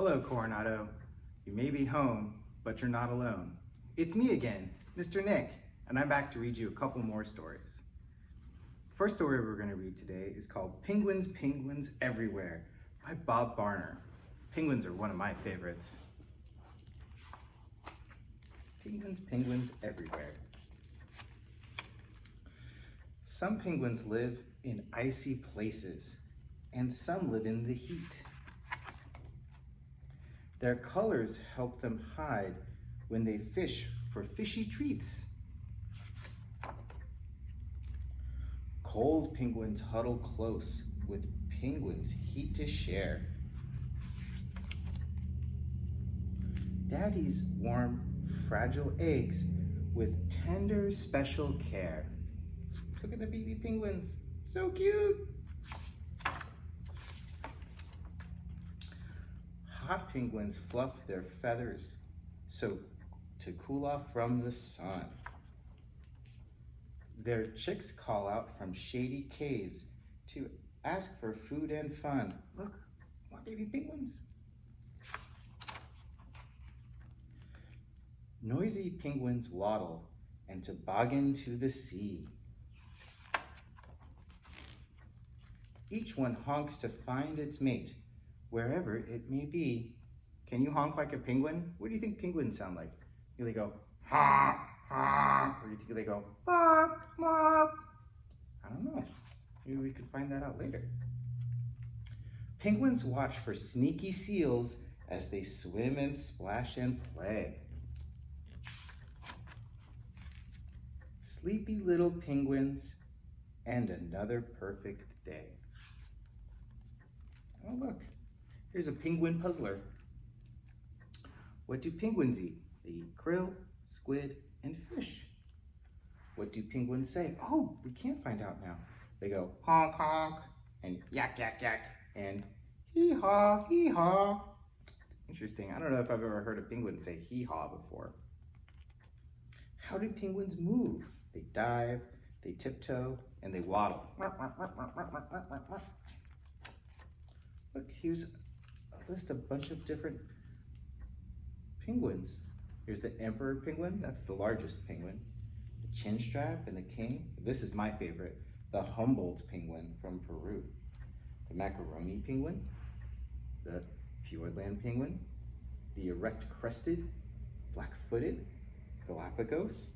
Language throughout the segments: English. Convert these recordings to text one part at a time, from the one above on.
Hello, Coronado. You may be home, but you're not alone. It's me again, Mr. Nick, and I'm back to read you a couple more stories. First story we're going to read today is called Penguins, Penguins Everywhere by Bob Barner. Penguins are one of my favorites. Penguins, Penguins Everywhere. Some penguins live in icy places, and some live in the heat. Their colors help them hide when they fish for fishy treats. Cold penguins huddle close with penguins' heat to share. Daddies warm fragile eggs with tender special care. Look at the baby penguins, so cute. Hot penguins fluff their feathers so to cool off from the sun. Their chicks call out from shady caves to ask for food and fun. Look, more baby penguins. Noisy penguins waddle and toboggan to the sea. Each one honks to find its mate, wherever it may be. Can you honk like a penguin? What do you think penguins sound like? Do they go, honk, honk, or do you think they go, bark, bark? I don't know. Maybe we can find that out later. Penguins watch for sneaky seals as they swim and splash and play. Sleepy little penguins and another perfect day. Oh look, here's a penguin puzzler. What do penguins eat? They eat krill, squid, and fish. What do penguins say? Oh, we can't find out now. They go honk honk and yak yak yak and hee haw hee haw. Interesting. I don't know if I've ever heard a penguin say hee haw before. How do penguins move? They dive, they tiptoe, and they waddle. Look, here's a list of a bunch of different penguins. Here's the emperor penguin, that's the largest penguin. The chinstrap and the king. This is my favorite, the Humboldt penguin from Peru. The macaroni penguin, the Fiordland penguin, the erect-crested, black-footed, Galapagos,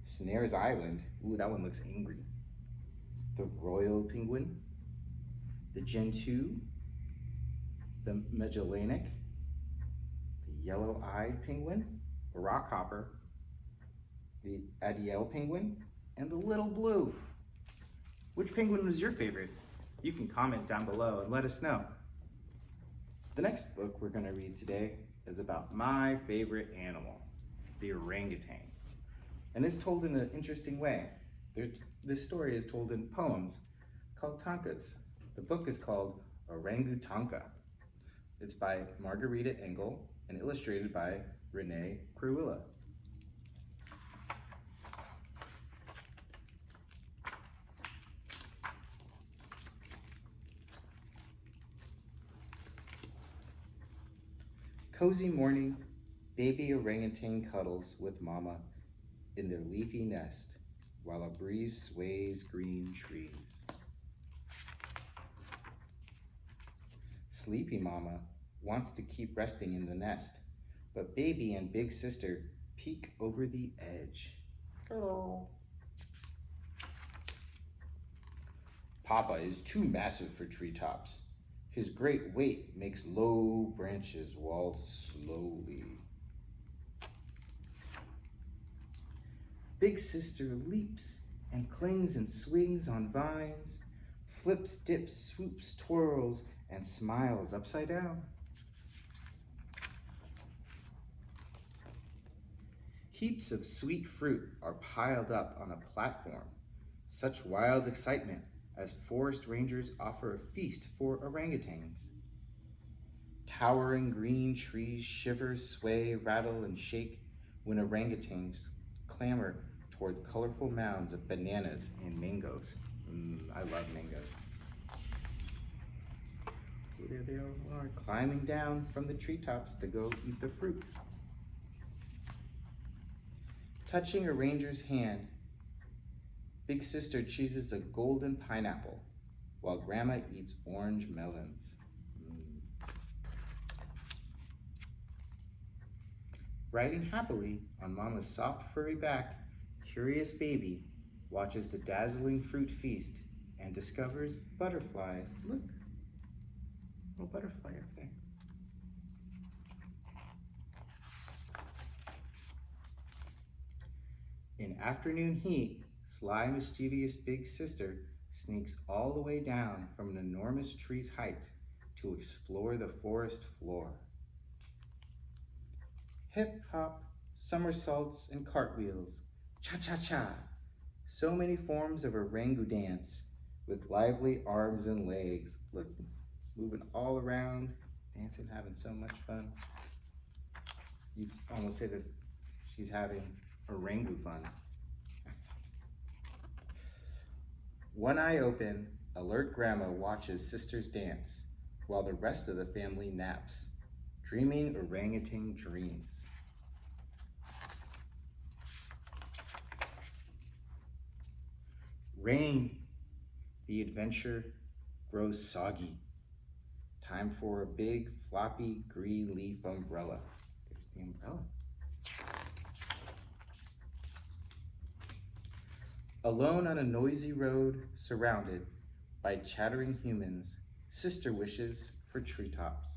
Snares Island, ooh, that one looks angry. The royal penguin, the Gentoo, the Magellanic, the yellow-eyed penguin, the rockhopper, the Adiel penguin, and the little blue. Which penguin was your favorite? You can comment down below and let us know. The next book we're going to read today is about my favorite animal, the orangutan. And it's told in an interesting way. This story is told in poems called tankas. The book is called Orangutanka. It's by Margarita Engel and illustrated by Renee Cruilla. Cozy morning, baby orangutan cuddles with mama in their leafy nest while a breeze sways green trees. Sleepy mama wants to keep resting in the nest, but baby and big sister peek over the edge. Hello. Papa is too massive for treetops. His great weight makes low branches waltz slowly. Big sister leaps and clings and swings on vines, flips, dips, swoops, twirls, and smiles upside down. Heaps of sweet fruit are piled up on a platform. Such wild excitement as forest rangers offer a feast for orangutans. Towering green trees shiver, sway, rattle, and shake when orangutans clamber toward colorful mounds of bananas and mangoes. I love mangoes. So there they are, climbing down from the treetops to go eat the fruit. Touching a ranger's hand, Big Sister chooses a golden pineapple while Grandma eats orange melons. Riding happily on Mama's soft furry back, curious baby watches the dazzling fruit feast and discovers butterflies. Look, little butterfly up there. In afternoon heat, sly, mischievous Big Sister sneaks all the way down from an enormous tree's height to explore the forest floor. Hip hop, somersaults, and cartwheels, cha-cha-cha. So many forms of Orangutan dance with lively arms and legs. Look, moving all around, dancing, having so much fun. You'd almost say that she's having orangu fun. One eye open, alert Grandma watches sisters dance while the rest of the family naps, dreaming orangutan dreams. Rain, the adventure grows soggy. Time for a big, floppy, green leaf umbrella. There's the umbrella. Alone on a noisy road, surrounded by chattering humans, Sister wishes for treetops.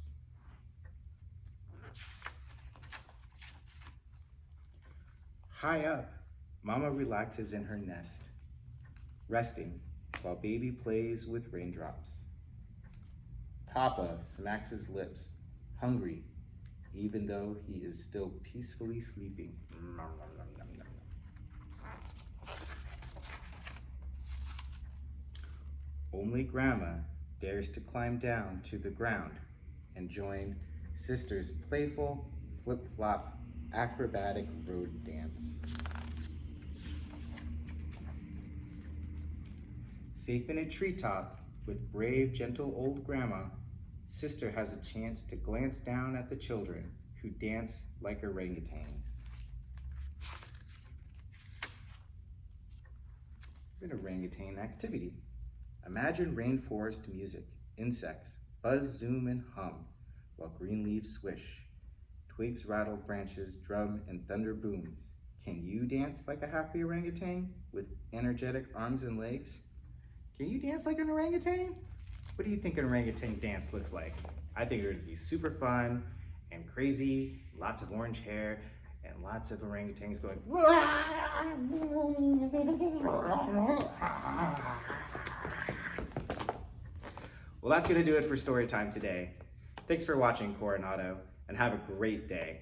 High up, Mama relaxes in her nest, resting while baby plays with raindrops. Papa smacks his lips, hungry, even though he is still peacefully sleeping. Only Grandma dares to climb down to the ground and join Sister's playful, flip-flop, acrobatic road dance. Safe in a treetop with brave, gentle old Grandma, Sister has a chance to glance down at the children who dance like orangutans. It's an orangutan activity. Imagine rainforest music, insects buzz, zoom, and hum, while green leaves swish. Twigs rattle, branches drum, and thunder booms. Can you dance like a happy orangutan with energetic arms and legs? Can you dance like an orangutan? What do you think an orangutan dance looks like? I think it would be super fun and crazy, lots of orange hair, and lots of orangutans going. Well, that's gonna do it for Storytime today. Thanks for watching, Coronado, and have a great day.